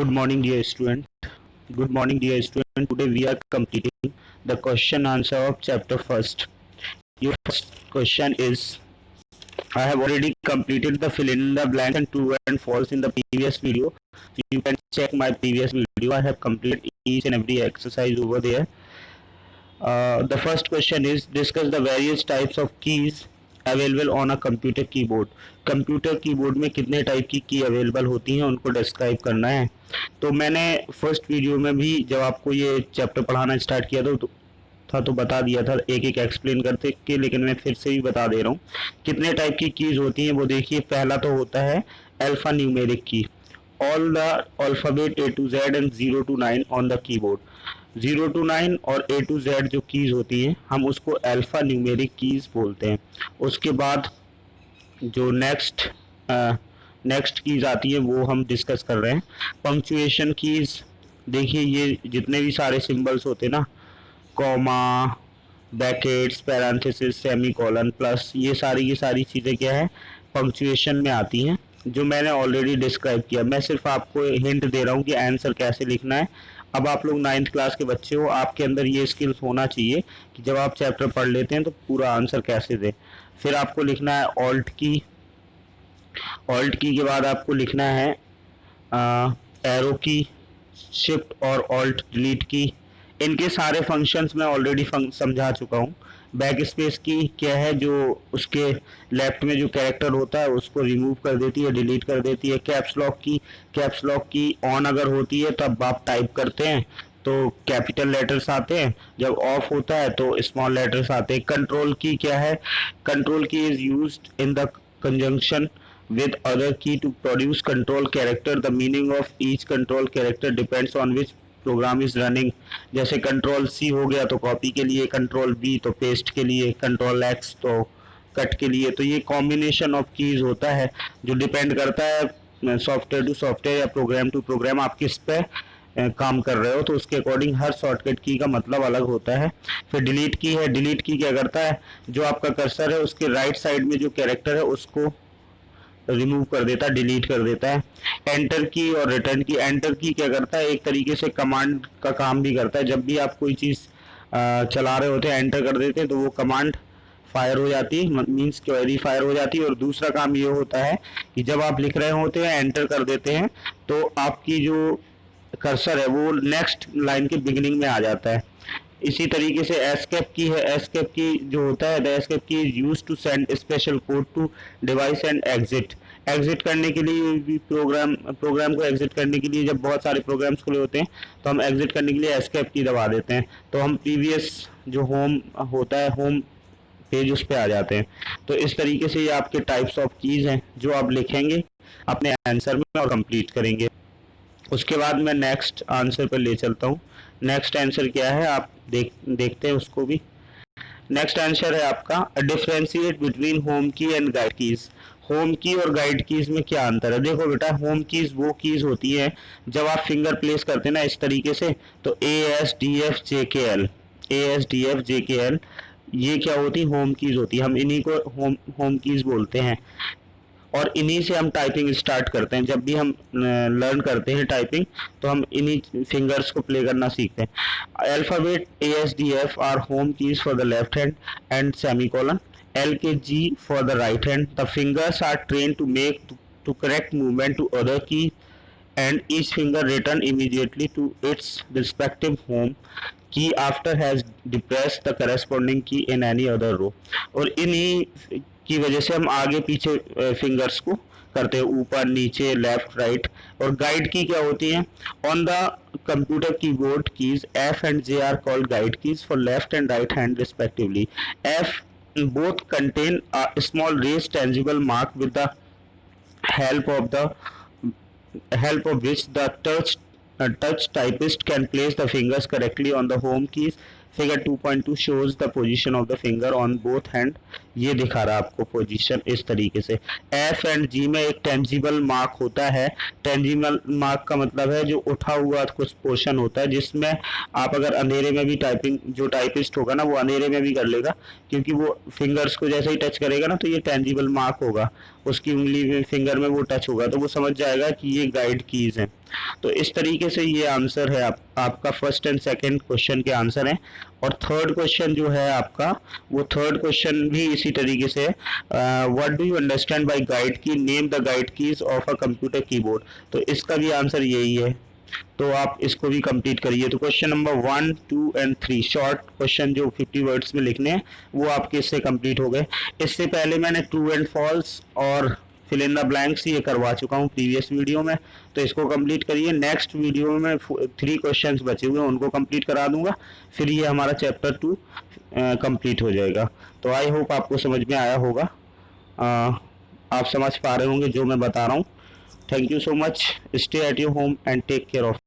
Good morning, dear student. Good morning, dear student. Today we are completing the question answer of chapter first. Your first question is: I have already completed the fill in the blanks and true and false in the previous video. You can check my previous video. I have completed each and every exercise over there. The first question is: discuss the various types of keys available on a computer keyboard. Computer keyboard में कितने type की available होती हैं उनको describe करना है. तो मैंने फर्स्ट वीडियो में भी जब आपको ये चैप्टर पढ़ाना स्टार्ट किया तो बता दिया था एक एक एक्सप्लेन करते के, लेकिन मैं फिर से भी बता दे रहा हूँ कितने टाइप की कीज होती हैं. वो देखिए, पहला तो होता है अल्फा न्यूमेरिक की. All the alphabet A to Z and 0 to 9 on the keyboard. 0 to 9 और A to Z जो कीज होती हैं हम उसको अल्फा न्यूमेरिक कीज बोलते हैं. उसके बाद जो नेक्स्ट कीज आती है वो हम डिस्कस कर रहे हैं. Punctuation keys. देखिए, ये जितने भी सारे सिंबल्स होते हैं ना, comma, brackets, parenthesis, semicolon, plus, ये सारी की सारी चीज़ें क्या है, पंक्चुएशन में आती हैं, जो मैंने ऑलरेडी डिस्क्राइब किया. मैं सिर्फ आपको हिंट दे रहा हूँ कि आंसर कैसे लिखना है. अब आप लोग 9th क्लास के बच्चे हो, आपके अंदर ये स्किल्स होना चाहिए कि जब आप चैप्टर पढ़ लेते हैं तो पूरा आंसर कैसे दें. फिर आपको लिखना है ऑल्ट की. ऑल्ट की के बाद आपको लिखना है एरो की, शिफ्ट और ऑल्ट डिलीट की. इनके सारे फंक्शंस मैं ऑलरेडी समझा चुका हूँ. बैक स्पेस की क्या है, जो उसके लेफ्ट में जो कैरेक्टर होता है उसको रिमूव कर देती है, डिलीट कर देती है. कैप्स लॉक की ऑन अगर होती है तब आप टाइप करते हैं तो कैपिटल लेटर्स आते हैं, जब ऑफ होता है तो स्मॉल लेटर्स आते हैं. कंट्रोल की क्या है, कंट्रोल की is used in the conjunction with other key to produce control character. The meaning of each control character depends on which program is running. जैसे कंट्रोल सी हो गया तो कॉपी के लिए, कंट्रोल बी तो पेस्ट के लिए, कंट्रोल एक्स तो कट के लिए. तो ये कॉम्बिनेशन ऑफ कीज होता है जो डिपेंड करता है सॉफ्टवेयर टू सॉफ्टवेयर या प्रोग्राम टू प्रोग्राम आप किस पे काम कर रहे हो, तो उसके अकॉर्डिंग हर शॉर्टकट की का मतलब अलग होता है. फिर डिलीट की है. डिलीट की क्या करता है, जो आपका कर्सर है उसके राइट साइड में जो कैरेक्टर है उसको रिमूव कर देता है, डिलीट कर देता है. एंटर की और रिटर्न की. एंटर की क्या करता है, एक तरीके से कमांड का काम भी करता है. जब भी आप कोई चीज़ चला रहे होते हैं, एंटर कर देते हैं तो वो कमांड फायर हो जाती है, मीन्स क्वेरी फायर हो जाती है. और दूसरा काम ये होता है कि जब आप लिख रहे होते हैं, एंटर कर देते हैं, तो आपकी जो कर्सर है वो नेक्स्ट लाइन के बिगिनिंग में आ जाता है. इसी तरीके से एस्केप की है. एस्केप की जो होता है, the escape key is used to send special code to device and exit. Exit करने के लिए भी प्रोग्राम को एग्जिट करने के लिए जब बहुत सारे प्रोग्राम्स खुले होते हैं तो हम एग्जिट करने के लिए एस्केप की दबा देते हैं, तो हम प्रीवियस जो होम होता है, होम पेज, उस पर आ जाते हैं. तो इस तरीके से ये आपके टाइप्स ऑफ कीज हैं जो आप लिखेंगे अपने आंसर में और कंप्लीट करेंगे. उसके बाद मैं नेक्स्ट आंसर पर ले चलता हूँ. नेक्स्ट आंसर क्या है आप देखते हैं उसको भी. नेक्स्ट आंसर है आपका डिफरेंशिएट बिटवीन होम की एंड गाइड कीज. होम की और गाइड कीज में क्या अंतर है. देखो बेटा, होम कीज वो कीज होती है जब आप फिंगर प्लेस करते हैं ना इस तरीके से, तो ASDFJKL ये क्या होती है, होम कीज होती है. हम इन्हीं को होम कीज बोलते हैं और इन्हीं से हम टाइपिंग स्टार्ट करते हैं. जब भी हम लर्न करते हैं टाइपिंग तो हम इन्हीं फिंगर्स को प्ले करना सीखते हैं. Alphabet ASDF are home keys for the left hand and semicolon, L के G for the right hand. The fingers are trained to make to correct movement to other key and each finger return immediately to its respective home key after has depressed the corresponding key in any other row. और इन्हीं की वजह से हम आगे पीछे fingers को करते हैं, ऊपर नीचे लेफ्ट राइट. और गाइड की क्या होती है, on the computer keyboard keys F and J are called guide keys for left and right hand respectively. F both contain a small raised tangible mark with the help of which the touch typist can place the fingers correctly on the home keys. Figure 2.2 shows the position of the finger on both hand ये दिखा रहा है आपको position इस तरीके से। F and जी में एक टेंजिबल मार्क होता है। टेंजिबल मार्क का मतलब है जो उठा हुआ कुछ पोर्शन होता है, जिसमें आप अगर अंधेरे में भी टाइपिंग, जो टाइपिस्ट होगा ना वो अंधेरे में भी कर लेगा, क्योंकि वो फिंगर्स को जैसे ही टच करेगा ना तो ये टेंजिबल मार्क होगा, उसकी उंगली में फिंगर में वो टच होगा तो वो समझ जाएगा कि ये गाइड कीज हैं। तो इस तरीके से ये आंसर है आपका फर्स्ट एंड सेकंड क्वेश्चन के आंसर हैं। और थर्ड क्वेश्चन जो है आपका, वो थर्ड क्वेश्चन भी इसी तरीके से what do you understand by guide key, name the guide keys of a computer keyboard. तो इसका भी आंसर यही है, तो आप इसको भी कंप्लीट करिए। तो question number 1, 2 and 3 short question जो 50 वर्ड्स में लिखने हैं वो आपके इससे कंप्लीट हो गए। इससे पहले मैंने ट्रू एंड फॉल्स और फिल इन द ब्लैंक्स ये करवा चुका हूँ प्रीवियस वीडियो में, तो इसको कंप्लीट करिए। नेक्स्ट वीडियो में 3 क्वेश्चंस बचे हुए हैं उनको कंप्लीट करा दूंगा, फिर ये हमारा चैप्टर 2 कंप्लीट हो जाएगा। तो आई होप आपको समझ में आया होगा, आप समझ पा रहे होंगे जो मैं बता रहा हूँ। Thank you so much, stay at your home and take care of